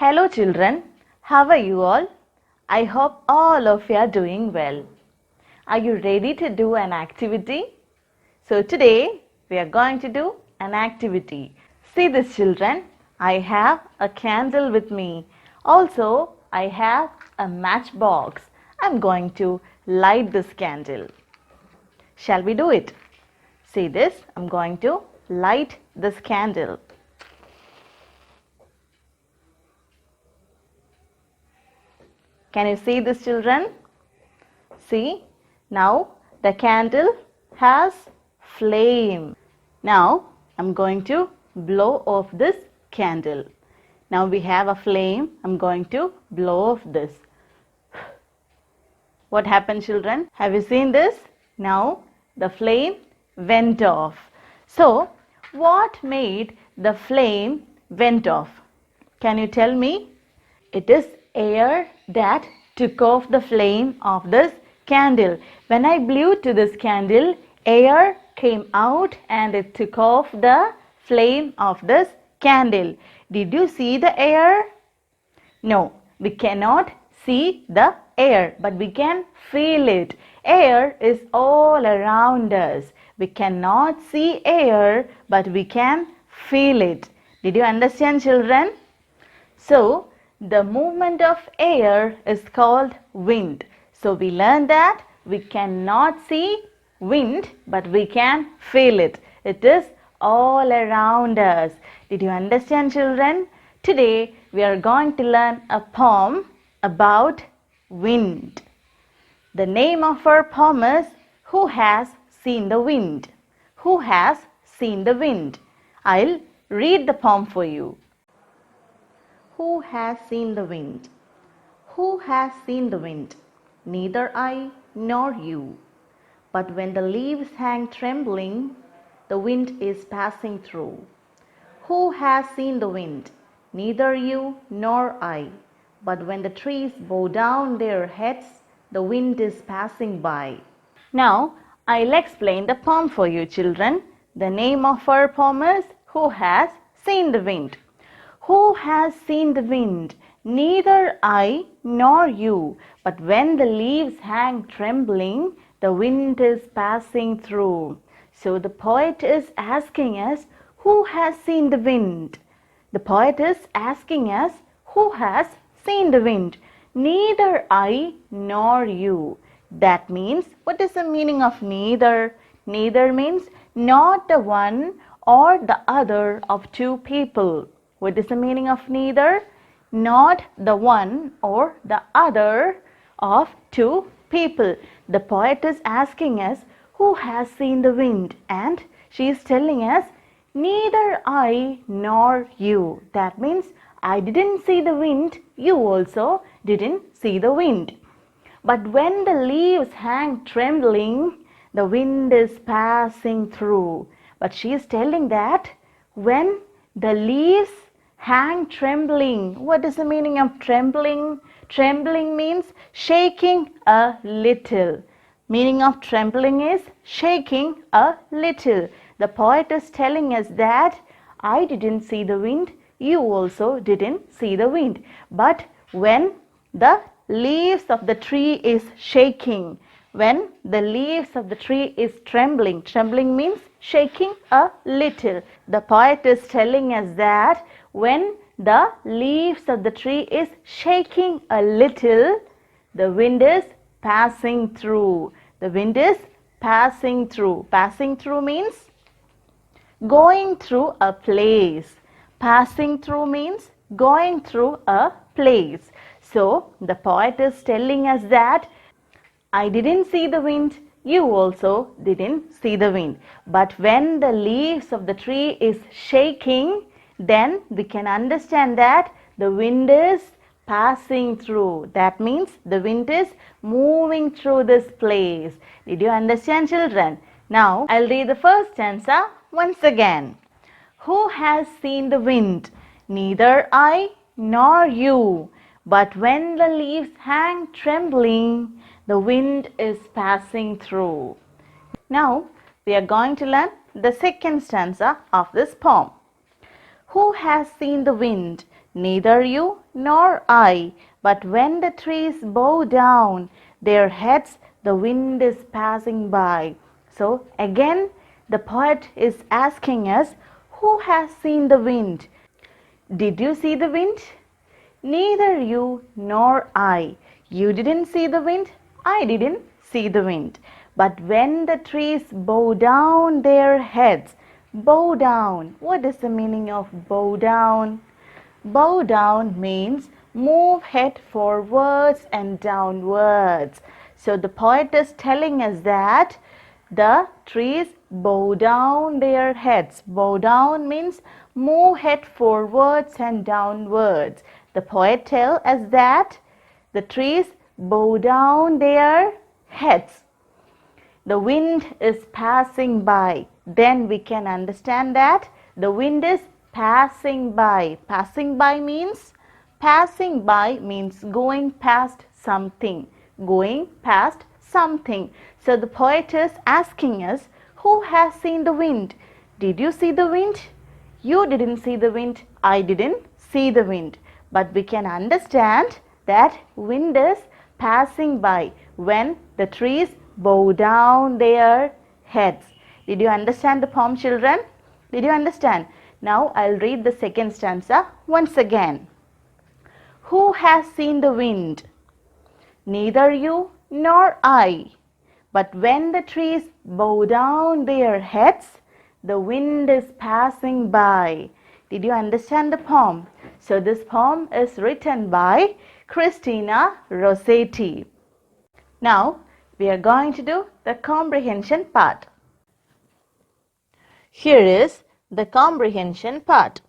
Hello children, how are you all? I hope all of you are doing well. Are you ready to do an activity? So today we are going to do an activity. See this children, I have a candle with me. Also I have a matchbox. I'm going to light this candle. Shall we do it? See this, I'm going to light this candle. Can you see this children? See, now the candle has flame. Now I'm going to blow off this candle. Now we have a flame. I'm going to blow off this. What happened children? Have you seen this? Now the flame went off. So what made the flame went off? Can you tell me? It is air that took off the flame of this candle. When I blew to this candle, air came out and it took off the flame of this candle. Did you see the air? No, we cannot see the air, but we can feel it. Air is all around us. We cannot see air, but we can feel it. Did you understand children? So, the movement of air is called wind. So we learned that we cannot see wind, but we can feel it. It is all around us. Did you understand children? Today we are going to learn a poem about wind. The name of our poem is Who Has Seen the Wind? Who has seen the wind? I'll read the poem for you. Who has seen the wind? Who has seen the wind? Neither I nor you. But when the leaves hang trembling, the wind is passing through. Who has seen the wind? Neither you nor I. But when the trees bow down their heads, the wind is passing by. Now, I'll explain the poem for you children. The name of our poem is Who Has Seen the Wind? Who has seen the wind? Neither I nor you. But when the leaves hang trembling, the wind is passing through. So the poet is asking us, who has seen the wind? The poet is asking us, who has seen the wind? Neither I nor you. That means, what is the meaning of neither? Neither means not the one or the other of two people. What is the meaning of neither? Not the one or the other of two people. The poet is asking us, who has seen the wind? And she is telling us, neither I nor you. That means, I didn't see the wind, you also didn't see the wind. But when the leaves hang trembling, the wind is passing through. But she is telling that when the leaves hang trembling. What is the meaning of trembling? Trembling means shaking a little. Meaning of trembling is shaking a little. The poet is telling us that I didn't see the wind, you also didn't see the wind. But when the leaves of the tree is shaking, when the leaves of the tree is trembling, trembling means shaking a little. The poet is telling us that when the leaves of the tree is shaking a little, the wind is passing through. The wind is passing through. Passing through means going through a place. Passing through means going through a place. So the poet is telling us that I didn't see the wind, you also didn't see the wind. But when the leaves of the tree is shaking, then we can understand that the wind is passing through. That means the wind is moving through this place. Did you understand children? Now I'll read the first stanza once again. Who has seen the wind? Neither I nor you. But when the leaves hang trembling, the wind is passing through. Now we are going to learn the second stanza of this poem. Who has seen the wind? neither you nor I. But when the trees bow down their heads, the wind is passing by. So again, the poet is asking us, who has seen the wind? Did you see the wind? Neither you nor I. You didn't see the wind. I didn't see the wind. But when the trees bow down their heads, bow down. What is the meaning of bow down? Bow down means move head forwards and downwards. So the poet is telling us that the trees bow down their heads. Bow down means move head forwards and downwards. The poet tells us that the trees bow down their heads. The wind is passing by. Then we can understand that the wind is passing by. Passing by means going past something. Going past something. So the poet is asking us, who has seen the wind? Did you see the wind? You didn't see the wind. I didn't see the wind. But we can understand that wind is passing by when the trees bow down their heads. Did you understand the poem, children? Did you understand? Now I'll read the second stanza once again. Who has seen the wind? Neither you nor I. But when the trees bow down their heads, the wind is passing by. Did you understand the poem? So this poem is written by Christina Rossetti. Now we are going to do the comprehension part. Here is the comprehension part.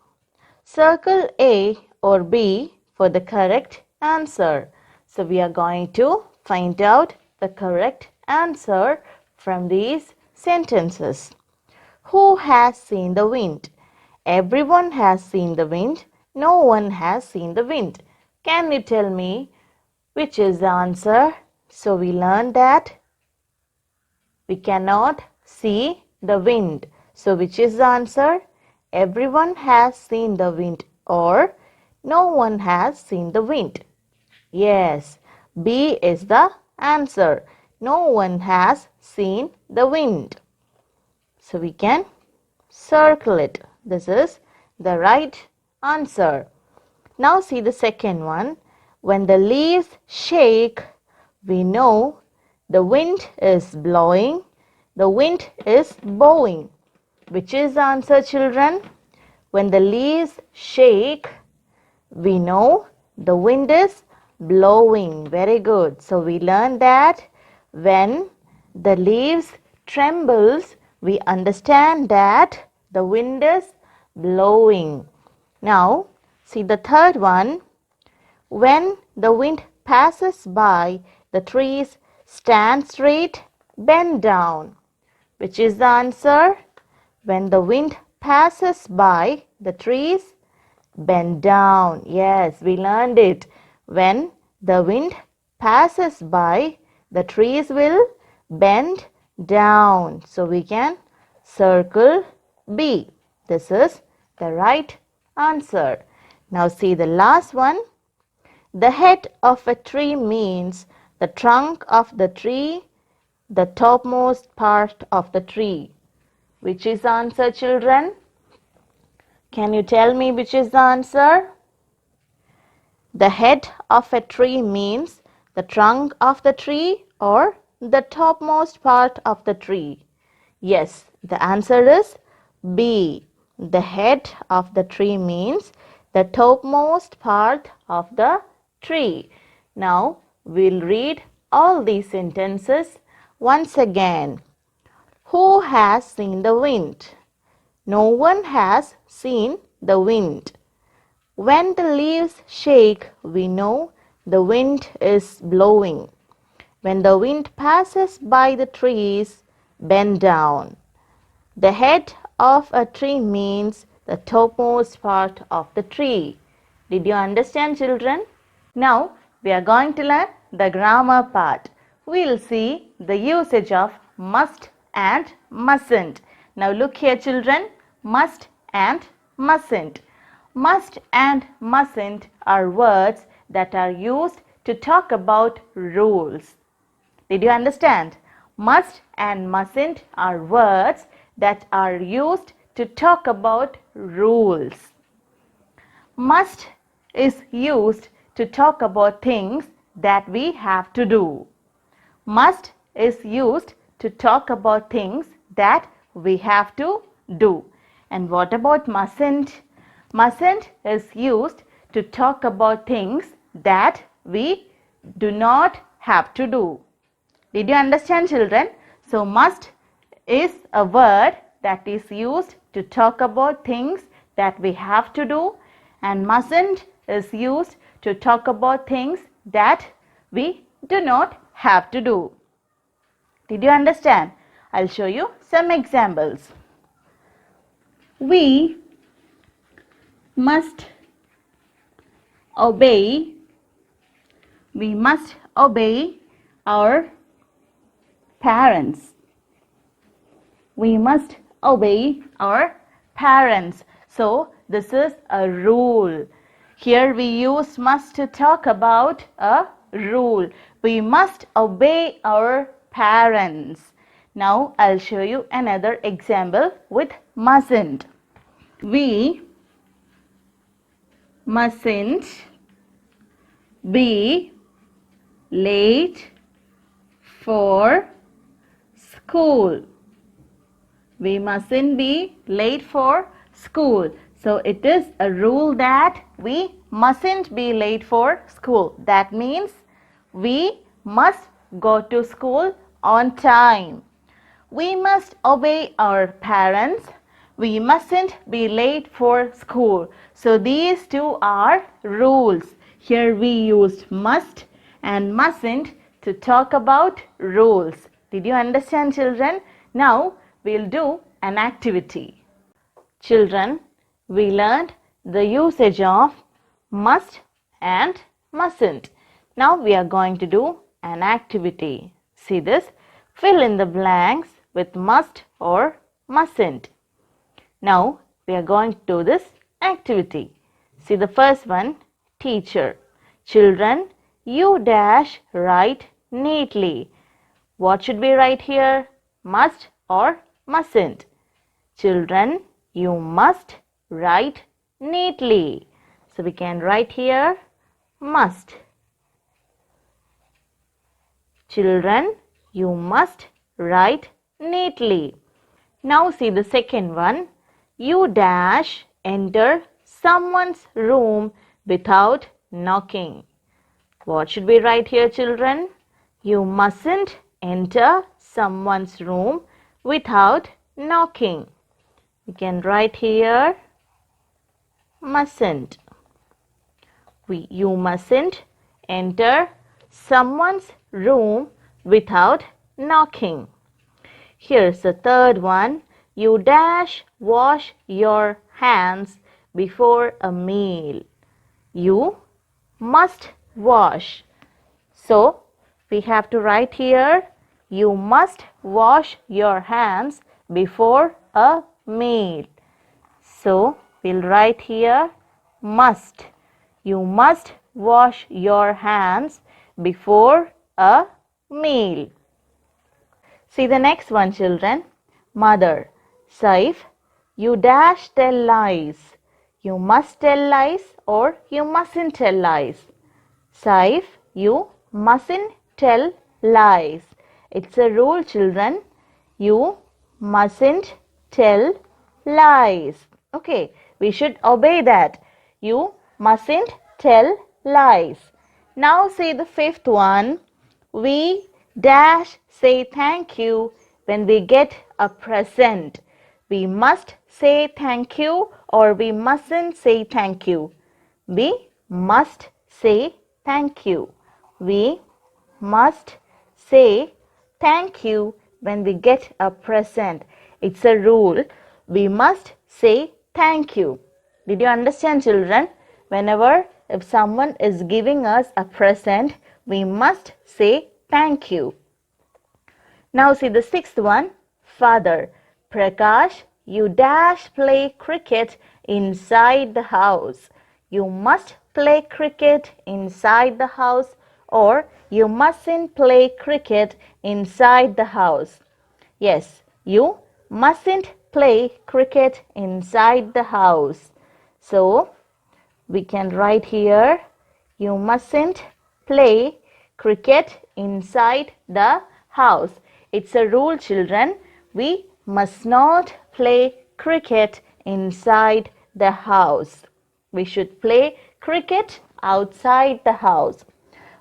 Circle A or B for the correct answer. So we are going to find out the correct answer from these sentences. Who has seen the wind? Everyone has seen the wind. No one has seen the wind. Can you tell me which is the answer? So we learned that we cannot see the wind. So which is the answer? Everyone has seen the wind or no one has seen the wind. Yes, B is the answer. No one has seen the wind. So we can circle it. This is the right answer. Now see the second one. When the leaves shake, we know the wind is blowing. The wind is blowing. Which is the answer, children? When the leaves shake, we know the wind is blowing. Very good. So we learned that when the leaves trembles, we understand that the wind is blowing. Now see the third one. When the wind passes by, the trees stand straight, bend down. Which is the answer? When the wind passes by, the trees bend down. Yes, we learned it. When the wind passes by, the trees will bend down. So we can circle B. This is the right answer. Now see the last one. The head of a tree means the trunk of the tree, the topmost part of the tree. Which is the answer, children? Can you tell me which is the answer? The head of a tree means the trunk of the tree or the topmost part of the tree. Yes, the answer is B. The head of the tree means the topmost part of the tree. Now we'll read all these sentences once again. Who has seen the wind? No one has seen the wind. When the leaves shake, we know the wind is blowing. When the wind passes by the trees, bend down. The head of a tree means the topmost part of the tree. Did you understand, children? Now we are going to learn the grammar part. We'll see the usage of must and mustn't. Now look here, children. Must and mustn't. Must and mustn't are words that are used to talk about rules. Did you understand? Must and mustn't are words that are used to talk about rules. Must is used to talk about things that we have to do. Must is used to talk about things that we have to do. And what about mustn't? Mustn't is used to talk about things that we do not have to do. Did you understand, children? So must is a word that is used to talk about things that we have to do, and mustn't is used to talk about things that we do not have to do. Did you understand? I'll show you some examples. We must obey our parents. We must obey our parents. So this is a rule. Here we use must to talk about a rule. We must obey our parents. Now I'll show you another example with mustn't. We mustn't be late for school. We mustn't be late for school. So it is a rule that we mustn't be late for school. That means we must go to school on time. We must obey our parents. We mustn't be late for school. So these two are rules. Here we used must and mustn't to talk about rules. Did you understand, children? Now we'll do an activity. Children, we learned the usage of must and mustn't. Now we are going to do an activity. See this? Fill in the blanks with must or mustn't. Now we are going to do this activity. See the first one, teacher. Children, you dash write neatly. What should we write here? Must or mustn't? Children, you must write neatly. So we can write here must. Children, you must write neatly. Now see the second one. You dash enter someone's room without knocking. What should we write here, children? You mustn't enter someone's room without knocking. We can write here mustn't. You mustn't enter someone's room without knocking. Here's the third one. You dash wash your hands before a meal. You must wash. So we have to write here, you must wash your hands before a meal. So we'll write here must. You must wash your hands before a meal. See the next one, children. Mother. Saif, you dash tell lies. You must tell lies or you mustn't tell lies. Saif, you mustn't tell lies. It's a rule, children. You mustn't tell lies. Okay, we should obey that. You mustn't tell lies. Now say the fifth one. We dash say thank you when we get a present. We must say thank you or we mustn't say thank you. We must say thank you. We must say thank you when we get a present. It's a rule. We must say thank you. Did you understand, children? If someone is giving us a present, we must say thank you. Now see the sixth one. Father. Prakash, you dash play cricket inside the house. You must play cricket inside the house, or you mustn't play cricket inside the house. Yes, you mustn't play cricket inside the house. So, we can write here, you mustn't play cricket inside the house. It's a rule, children. We must not play cricket inside the house. We should play cricket outside the house.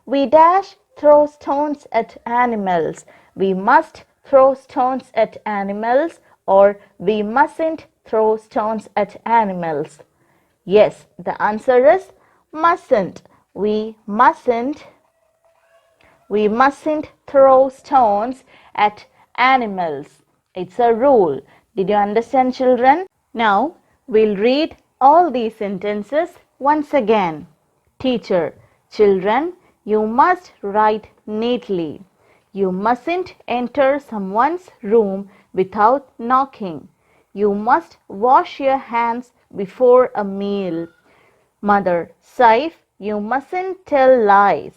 We dash throw stones at animals. We must throw stones at animals, or we mustn't throw stones at animals. Yes, the answer is mustn't. We mustn't throw stones at animals. It's a rule. Did you understand, children? Now, we'll read all these sentences once again. Teacher, children, you must write neatly. You mustn't enter someone's room without knocking. You must wash your hands before a meal. Mother, Saif, you mustn't tell lies.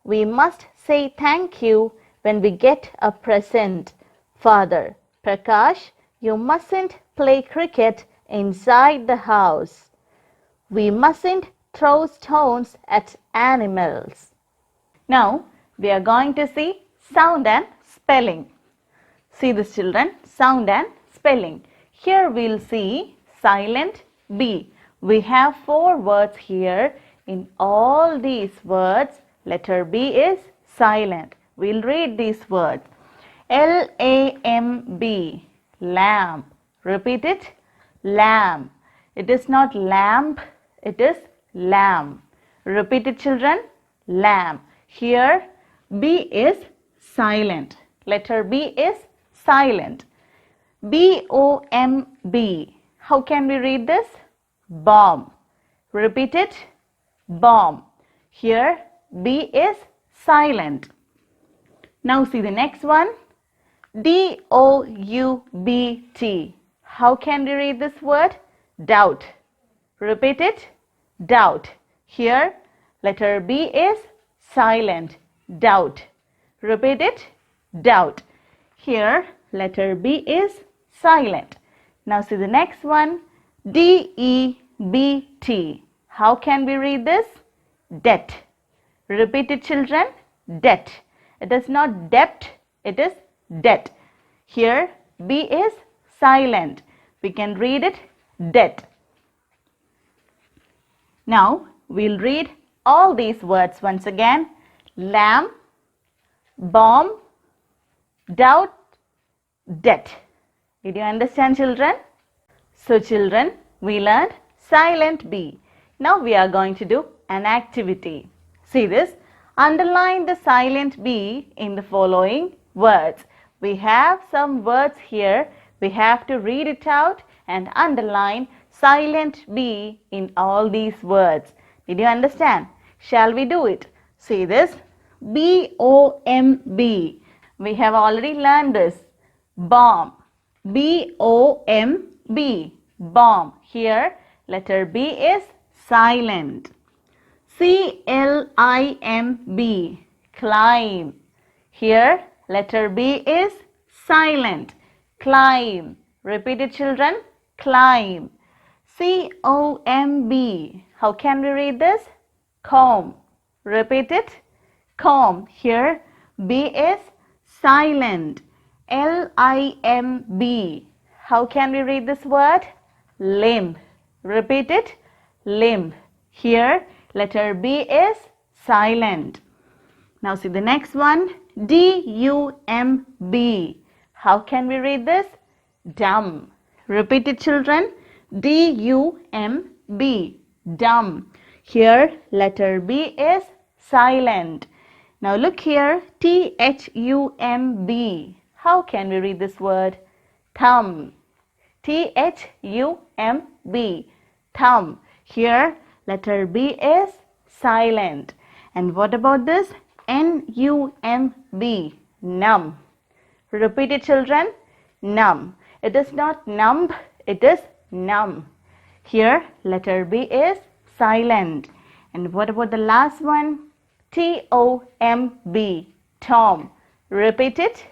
We must say thank you when we get a present. Father, Prakash, you mustn't play cricket inside the house. We mustn't throw stones at animals. Now, we are going to see sound and spelling. See this, children, sound and spelling. Here we'll see silent B. We have 4 words here. In all these words, letter B is silent. We'll read these words. L-A-M-B, lamb. Repeat it, lamb. It is not lamp, it is lamb. Repeat it, children, lamb. Here, B is silent. Letter B is silent. B-O-M-B. How can we read this? Bomb. Repeat it, bomb. Here, B is silent. Now see the next one. D-O-U-B-T. How can we read this word? Doubt. Repeat it, doubt. Here, letter B is silent. Doubt. Repeat it, doubt. Here, letter B is silent. Now see the next one. D-E-B-T. How can we read this? Debt. Repeat it, children. Debt. It is not debt, it is debt. Here, B is silent. We can read it, debt. Now, we'll read all these words once again. Lamb, bomb, doubt, debt. Did you understand, children? So, children, we learned silent B. Now, we are going to do an activity. See this? Underline the silent B in the following words. We have some words here. We have to read it out and underline silent B in all these words. Did you understand? Shall we do it? See this? B-O-M-B. We have already learned this. Bomb. B-O-M-B. Bomb. Here, letter B is silent. C-L-I-M-B. Climb. Here, letter B is silent. Climb. Repeat it, children. Climb. C-O-M-B. How can we read this? Comb. Repeat it. Comb. Here, B is silent. L-I-M-B. How can we read this word? Limb. Repeat it. Limb. Here, letter B is silent. Now see the next one. D-U-M-B. How can we read this? Dumb. Repeat it, children. D-U-M-B. Dumb. Here, letter B is silent. Now look here. T-H-U-M-B. How can we read this word? Thumb. T-H-U-M-B. Thumb. Here, letter B is silent. And what about this? N-U-M-B. Numb. Repeat it, children. Numb. It is not numb, It is numb. Here, letter B is silent. And what about the last one? T-O-M-B, Tom. Repeat it.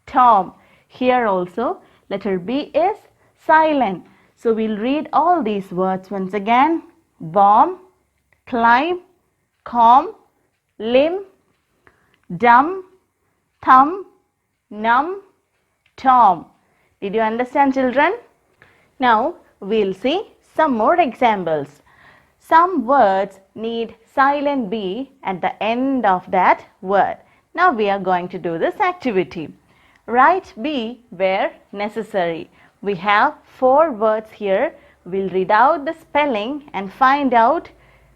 Tom. Here also, letter B is silent. So we'll read all these words once again. Bomb, climb, calm, limb, dumb, thumb, numb, Tom. Did you understand, children? Now we'll see some more examples. Some words need silent B at the end of that word. Now we are going to do this activity. Write B where necessary. We have 4 words here. We'll read out the spelling and find out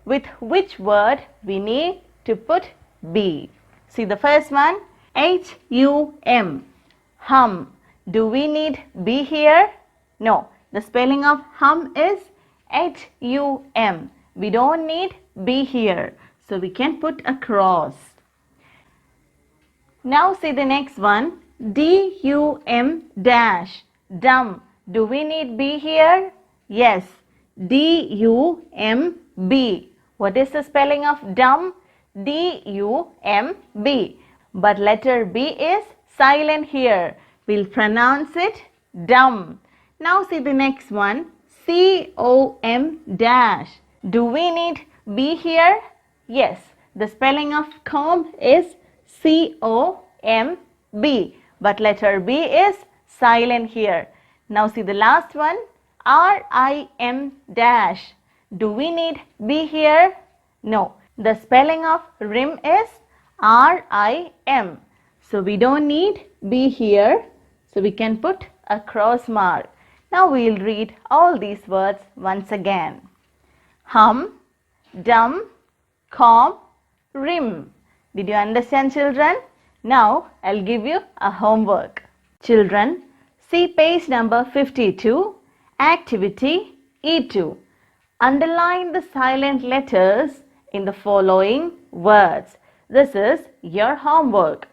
with which word we need to put B. See the first one, H-U-M, hum. Do we need B here? No. The spelling of hum is H-U-M. We don't need B here. So we can put a cross. Now see the next one, D-U-M dash, dumb. Do we need B here? Yes. D-U-M-B. What is the spelling of dumb? D-U-M-B. But letter B is silent here. We'll pronounce it dumb. Now see the next one, C-O-M dash. Do we need B here? Yes. The spelling of comb is C-O-M-B. But letter B is silent here. Now see the last one, R-I-M dash. Do we need B here? No. The spelling of rim is R-I-M. So we don't need B here. So we can put a cross mark. Now we'll read all these words once again. Hum, dumb, calm, rim. Did you understand, children? Now I'll give you a homework. Children, see page number 52, activity E2. Underline the silent letters in the following words. This is your homework.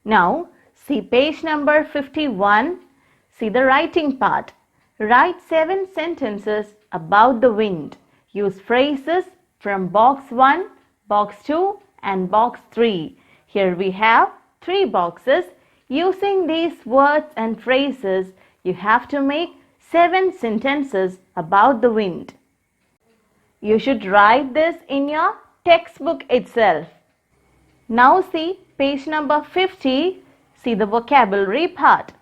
Now see page number 51. See the writing part. Write 7 sentences about the wind. Use phrases from box 1, box 2 and box 3. Here we have 3 boxes. Using these words and phrases, you have to make 7 sentences about the wind. You should write this in your textbook itself. Now see page number 50. See the vocabulary part.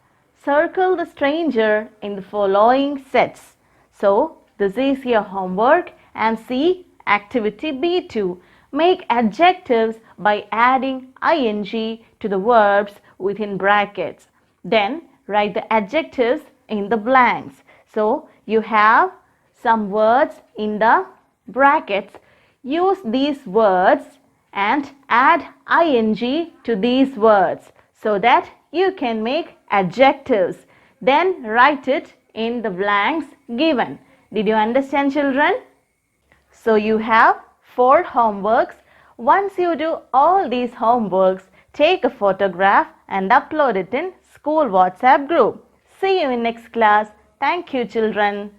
Circle the stranger in the following sets. So, this is your homework and see activity B2. Make adjectives by adding ing to the verbs within brackets. Then, write the adjectives in the blanks. So, you have some words in the brackets. Use these words and add ing to these words so that you can make adjectives. Then write it in the blanks given. Did you understand, children? So you have 4 homeworks. Once you do all these homeworks, take a photograph and upload it in school WhatsApp group. See you in next class. Thank you, children.